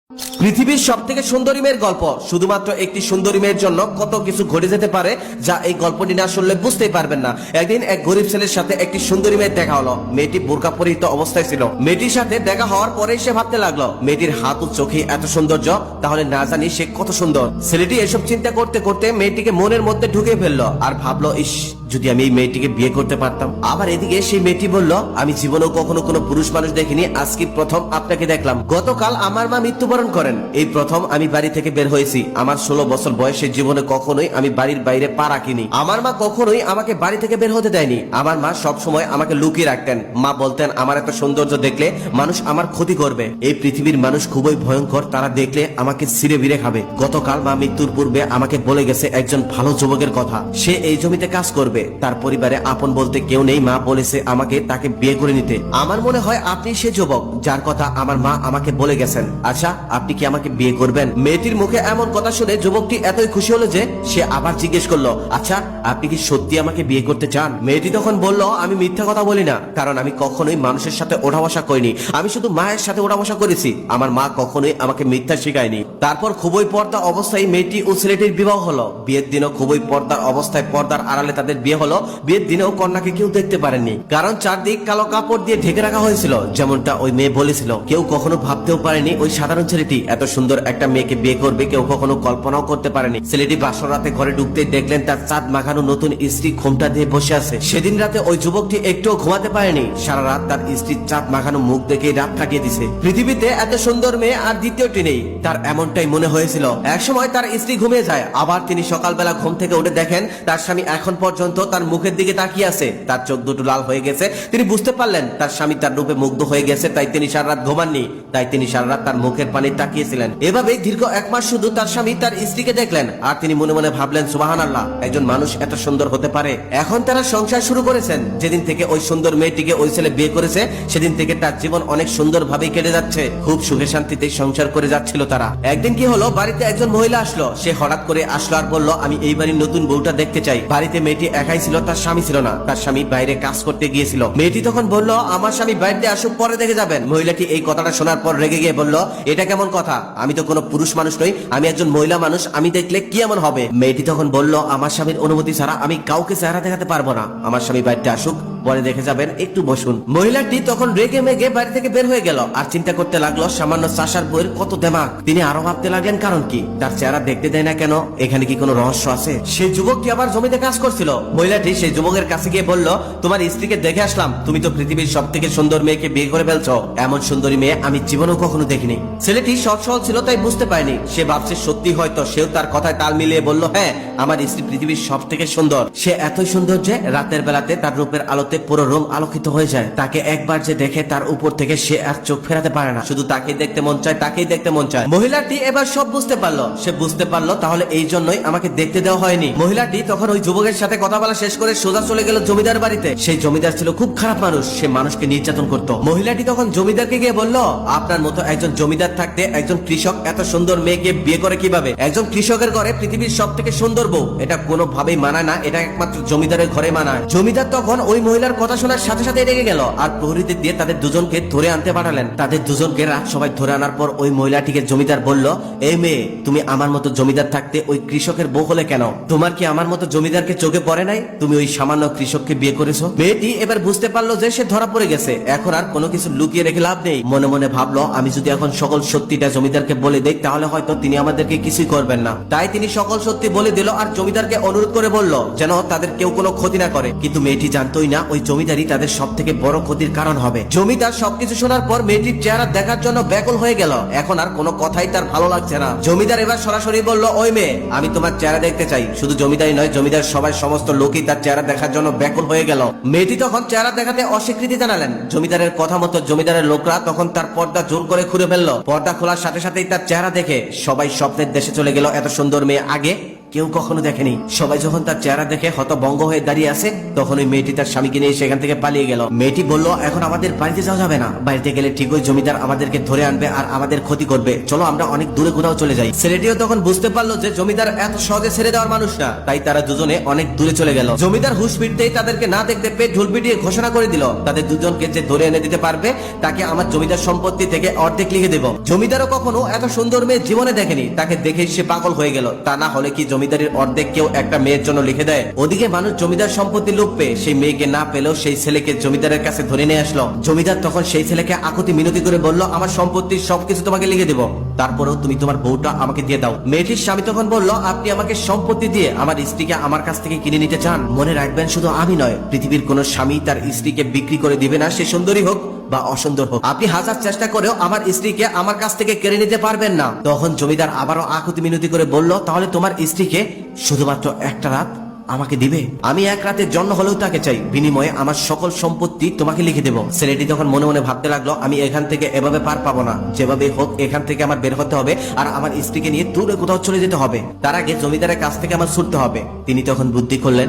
পৃথিবীর সবথেকে সুন্দরী মেয়ের গল্প। শুধুমাত্র একটি সুন্দরী মেয়ের জন্য কত কিছু ঘটে যেতে পারে যা এই গল্পটি না শুনলে বুঝতেই পারবেন না। একদিন এক গরিব ছেলের সাথে একটি সুন্দরী মেয়ের দেখা হলো। মেয়েটি বোরকা পরিহিত অবস্থায় ছিল। মেয়েটির সাথে দেখা হওয়ার পরেই সে ভাবতে লাগলো, মেয়েটির হাত ও চোখে এত সৌন্দর্য, তাহলে না জানি সে কত সুন্দর। ছেলেটি এসব চিন্তা করতে করতে মেয়েটিকে মনের মধ্যে ঢুকে ফেললো আর ভাবলো, ইস, যদি আমি এই মেয়েটিকে বিয়ে করতে পারতাম। আবার এদিকে সেই মেয়েটি বলল, আমি জীবনেও কখনো কোনো পুরুষ মানুষ দেখিনি, আজকে প্রথম আপনাকে দেখলাম। গতকাল আমার মা মৃত্যুবরণ করেন, এই প্রথম আমি বাড়ি থেকে বের হয়েছি। আমার 16 বছর বয়সে জীবনে কখনোই আমি বাড়ির বাইরে পা রাখিনি। আমার মা কখনোই আমাকে বাড়ি থেকে বের হতে দেয়নি। আমার মা সব সময় আমাকে লুকিয়ে রাখতেন। মা বলতেন, আমার এত সৌন্দর্য দেখলে মানুষ আমার ক্ষতি করবে। এই পৃথিবীর মানুষ খুবই ভয়ঙ্কর, তারা দেখলে আমাকে ছিঁড়ে বিড়ে খাবে। গতকাল মা মৃত্যুর পূর্বে আমাকে বলে গেছে একজন ভালো যুবকের কথা, সে এই জমিতে কাজ করবে। তার পরিবারে আপন বলতে কেউ নেই। মা বলেছে আমাকে তাকে বিয়ে করে নিতে। আমার মনে হয় আপনি সে যুবক যার কথা আমার মা আমাকে বলে গেছেন। আচ্ছা, আপনি কি আমাকে বিয়ে করবেন? মেয়েটির মুখে এমন কথা শুনে যুবকটি এতই খুশি হলো যে সে আবার জিজ্ঞেস করলো, আচ্ছা, আপনি কি সত্যি আমাকে বিয়ে করতে চান? মেয়েটি তখন বলল, আমি মিথ্যা কথা বলি না, কারণ আমি কখনোই মানুষের সাথে ওঠা বসা করিনি। আমি শুধু মায়ের সাথে ওঠা বসা করেছি। আমার মা কখনোই আমাকে মিথ্যা শেখায়নি। তারপর খুবই পর্দা অবস্থায় মেয়েটি ও ছেলেটির বিবাহ হলো। বিয়ের দিনও খুবই পর্দার অবস্থায়, পর্দার আড়ালে তাদের বিয়ে হলো। বিয়ের দিনেও কন্যাকে কেউ দেখতে পারেননি, কারণ চারদিক কালো কাপড় দিয়ে ঢেকে রাখা হয়েছিল, যেমনটা ওই মেয়ে বলেছিল। কেউ কখনো ভাবতেও পারেনি ওই সাধারণ ছেলেটি এত সুন্দর একটা মেয়েকে বিয়ে করবে। কেউ কখনো কল্পনাও করতে পারেনি। ছেলেটি বাসর রাতে ঘরে ঢুকতেই দেখলেন তার চাঁদ মাখানো নতুন স্ত্রী ঘোমটা দিয়ে বসে আছে। সেদিন রাতে ওই যুবকটি একটুও ঘুমাতে পারেনি। সারা রাত তার স্ত্রীর চাঁদ মাখানো মুখ দেখে রাত কাটিয়ে দিছে। পৃথিবীতে এত সুন্দর মেয়ে আর দ্বিতীয়টি নেই, তার এমনটাই মনে হয়েছিল। একসময় তার স্ত্রী ঘুমিয়ে যায়, আবার তিনি সকালবেলা ঘুম থেকে উঠে দেখেন তার স্বামী এখন পর্যন্ত তার মুখের দিকে তাকিয়ে আছে। তার চোখ দুটো লাল হয়ে গেছে। তিনি বুঝতে পারলেন তার স্বামী তার রূপে মুগ্ধ হয়ে গেছে, তাই তিনি সারা রাত ঘুমাননি। তাই তিনি সারা রাত তার মুখের পানি তাকিয়েছিলেন। এভাবে দীর্ঘ 1 মাস শুধু তার স্বামী তার স্ত্রীকে দেখলেন, আর তিনি মনে মনে ভাবলেন, সুবহানাল্লাহ, একজন মানুষ এত সুন্দর হতে পারে। এখন তারা সংসার শুরু করেছেন। যেদিন থেকে ওই সুন্দর মেয়েটিকে ওই ছেলে বিয়ে করেছে, সেদিন থেকে তার জীবন অনেক সুন্দর ভাবে কেটে যাচ্ছে। খুব সুখে শান্তিতে সংসার করে যাচ্ছিল তারা। একদিন কি হলো, বাড়িতে একজন মহিলা আসলো। সে হঠাৎ করে আসলো আর বলল, আমি এই বাড়ির নতুন বউটা দেখতে চাই। বাড়িতে মেয়েটি একাই ছিল, তার স্বামী ছিল না। তার স্বামী বাইরে কাজ করতে গিয়েছিল। মেয়েটি তখন বলল, আমার স্বামী বাড়িতে আসুক, পরে দেখে যাবেন। মহিলাটি এই কথাটা শোনার পর রেগে গিয়ে বলল, এটা কেমন কথা? আমি তো কোনো পুরুষ মানুষ নই, আমি একজন মহিলা মানুষ, আমি দেখলে কি এমন হবে? মেয়েটি তখন বলল, আমার স্বামীর অনুমতি ছাড়া আমি কাউকে চেহারা দেখাতে পারবো না। আমার স্বামী বাড়িতে আসুক, পরে দেখে যাবেন, একটু বসুন। মহিলাটি তখন রেগে মেগে বাড়ি থেকে বের হয়ে গেল আর চিন্তা করতে লাগলো, সামান্য চাষার বইয়ের কত দেমাগ। তিনি আরো ভাবতে লাগলেন, কারণ কি? তার চেহারা দেখতে দেয় না কেন? এখানে কি কোনো রহস্য আছে? সেই যুবকটি আবার জমিতে কাজ করছিল। মহিলাটি সেই যুবকের কাছে গিয়ে বলল, তোমার স্ত্রীকে দেখে আসলাম, তুমি তো পৃথিবীর সব থেকে সুন্দর মেয়েকে বিয়ে করে ফেলছো। এমন সুন্দরী মেয়ে আমি জীবনেও কখনো দেখিনি। ছেলেটি সৎ সহজ ছিল, তাই বুঝতে পারেনি। সে ভাবছে সত্যি হয়তো। সেও তার কথায় তাল মিলিয়ে বলল, হ্যাঁ, আমার স্ত্রী পৃথিবীর সব থেকে সুন্দর। সে এতই সুন্দর যে রাতের বেলাতে তার রূপের আলোতে পুরো রুম আলোকিত হয়ে যায়। তাকে একবার যে দেখে তার উপর থেকে সে আর চোখ ফেরাতে পারে না। শুধু তাকেই দেখতে মন চায়, তাকেই দেখতে মন চায়। মহিলাটি এবার সব বুঝতে পারলো। সে বুঝতে পারলো তাহলে এই জন্যই আমাকে দেখতে দেওয়া হয়নি। মহিলাটি তখন ওই যুবকের সাথে কথা বলা শেষ করে সোজা চলে গেল জমিদার বাড়িতে। সেই জমিদার ছিল খুব খারাপ মানুষ, সে মানুষকে নির্যাতন করত। মহিলাটি তখন জমিদারকে গিয়ে বলল, আপনার মতো একজন জমিদার থাকতে একজন কৃষক এত সুন্দর মেয়েকে বিয়ে করে কিভাবে? একজন কৃষকের ঘরে পৃথিবীর সব থেকে সুন্দর বউ, এটা কোনোভাবেই মানায় না। এটা একমাত্র জমিদারের ঘরে মানায়। জমিদার তখন ওই মহিলার কথা শোনার সাথে সাথে রেগে গেল আর প্রহরীদের দিয়ে তাদের দুজনকে ধরে আনতে পাঠালেন। তাদের দুজনকে রাত সবাই ধরে আনার পর ওই মহিলাটিকে জমিদার বলল, এই মেয়ে, তুমি আমার মতো জমিদার থাকতে ওই কৃষকের বউ হলে কেন? তোমার কি আমার মতো জমিদারকে চোখে পড়ে নাই? তুমি ওই সামান্য কৃষককে বিয়ে করেছো। মেয়েটি এবার বুঝতে পারলো যে সে ধরা পড়ে গেছে। এখন আর কোনো কিছু লুকিয়ে রেখে লাভ নেই। মনে মনে ভাবলো, আমি যদি এখন সকল সত্যিটা জমিদারকে বলে দেই, তাহলে হয়তো তিনি আমাদেরকে কিছুই করবেন না। তাই তিনি সকল সত্যি বলে দিল আর জমিদারকে অনুরোধ করে বলল যেন তাদের কেউ কোনো ক্ষতি না করে। কিন্তু মেয়েটি জানতোই না ওই জমিদারই তাদের সব থেকে বড় ক্ষতির কারণ হবে। জমিদার সবকিছু শোনার পর মেয়েটির চেহারা দেখার জন্য ব্যাকুল হয়ে গেল। এখন আর কোনো কথাই তার ভালো লাগছে না। জমিদার এবার সরাসরি বলল, ওই মেয়ে, আমি তোমার চেহারা দেখতে চাই। শুধু জমিদারই নয়, জমিদার সবাই, সমস্ত লোকই তার চেহারা দেখার জন্য ব্যাকুল হয়ে গেল। মেয়েটি তখন চেহারা দেখাতে অস্বীকৃতি জানালেন। জমিদারের কথা মতো জমিদারের লোকরা তখন তার পর্দা জোর করে খুলে ফেললো। পর্দা খোলার সাথে সাথেই তার চেহারা দেখে সবাই স্বপ্নের দেশে চলে গেল। এত সুন্দর মেয়ে আগে কেউ কখনো দেখেনি। সবাই যখন তার চেহারা দেখে হতভম্ব হয়ে দাঁড়িয়ে আছে, তখন ওই মেয়েটি তার স্বামীকে নিয়ে সেখান থেকে পালিয়ে গেল। মেয়েটি বলল, এখন আমাদের বাড়িতে যাওয়া যাবে না, বাড়িতে গেলে ঠিক ওই জমিদার আমাদেরকে ধরে আনবে আর আমাদের ক্ষতি করবে, চলো আমরা অনেক দূরে কোথাও চলে যাই। ছেলেটিও তখন বুঝতে পারলো যে জমিদার এত সহজে ছেড়ে দেওয়ার মানুষ না, তাই তারা দুজনে অনেক দূরে চলে গেল। জমিদার হুঁশ ফিরতেই তাদেরকে না দেখতে পেয়ে ঢোল পিটিয়ে ঘোষণা করে দিল, তাদের দুজনকে যে ধরে এনে দিতে পারবে তাকে আমার জমিদার সম্পত্তি থেকে অর্ধেক লিখে দেব। জমিদারও কখনো এত সুন্দর মেয়ে জীবনে দেখেনি, তাকে দেখে সে পাগল হয়ে গেল। তা না হলে কি জমিদারের অর্ধেক কেউ একটা মেয়ের জন্য লিখে দেয়? ওদিকে মানুষ জমিদার সম্পত্তি লোভ পেয়ে সেই মেয়েকে না পেলেও সেই ছেলেকে জমিদারের কাছে ধরে নিয়ে আসলো। জমিদার তখন সেই ছেলেকে আকুতি মিনতি করে বলল, আমার সম্পত্তির সবকিছু তোমাকে লিখে দেব, তারপরেও তুমি তোমার বউটা আমাকে দিয়ে দাও। মেয়েটির স্বামী তখন বলল, আপনি আমাকে সম্পত্তি দিয়ে আমার স্ত্রীকে আমার কাছ থেকে কিনে নিতে চান? মনে রাখবেন, শুধু আমি নয়, পৃথিবীর কোন স্বামী তার স্ত্রীকে বিক্রি করে দিবে না, সে সুন্দরী হোক বা অসুন্দর হোক। আপনি হাজার চেষ্টা করেও আমার স্ত্রীকে আমার কাছ থেকে কেড়ে নিতে পারবেন না। তখন জমিদার আবারও আকুতি মিনতি করে বলল, তাহলে তোমার স্ত্রীকে শুধুমাত্র একটা রাত আমাকে দিবে? আমি এক রাতের জন্য হলেও তাকে চাই, বিনিময়ে আমার সকল সম্পত্তি তোমাকে লিখে দেব। ছেলেটি তখন মনে মনে ভাবতে লাগলো, আমি এখান থেকে এভাবে পার পাবো না, যেভাবে হোক এখান থেকে আমার বের হতে হবে আর আমার স্ত্রীকে নিয়ে দূরে কোথাও চলে যেতে হবে। তার আগে জমিদারের কাছ থেকে আমার ছুটতে হবে। তিনি তখন বুদ্ধি করলেন।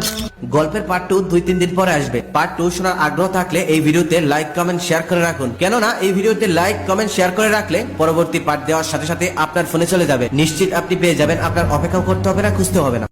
গল্পের পার্ট 2 2-3 দিন পরে আসবে। পার্ট 2 শোনার আগ্রহ থাকলে এই ভিডিওতে লাইক কমেন্ট শেয়ার করে রাখুন, কেননা এই ভিডিওতে লাইক কমেন্ট শেয়ার করে রাখলে পরবর্তী পার্ট দেওয়ার সাথে সাথে আপনার ফোনে চলে যাবে। নিশ্চিত আপনি পেয়ে যাবেন, আপনার অপেক্ষা করতে হবে না, খুঁজতে হবে না।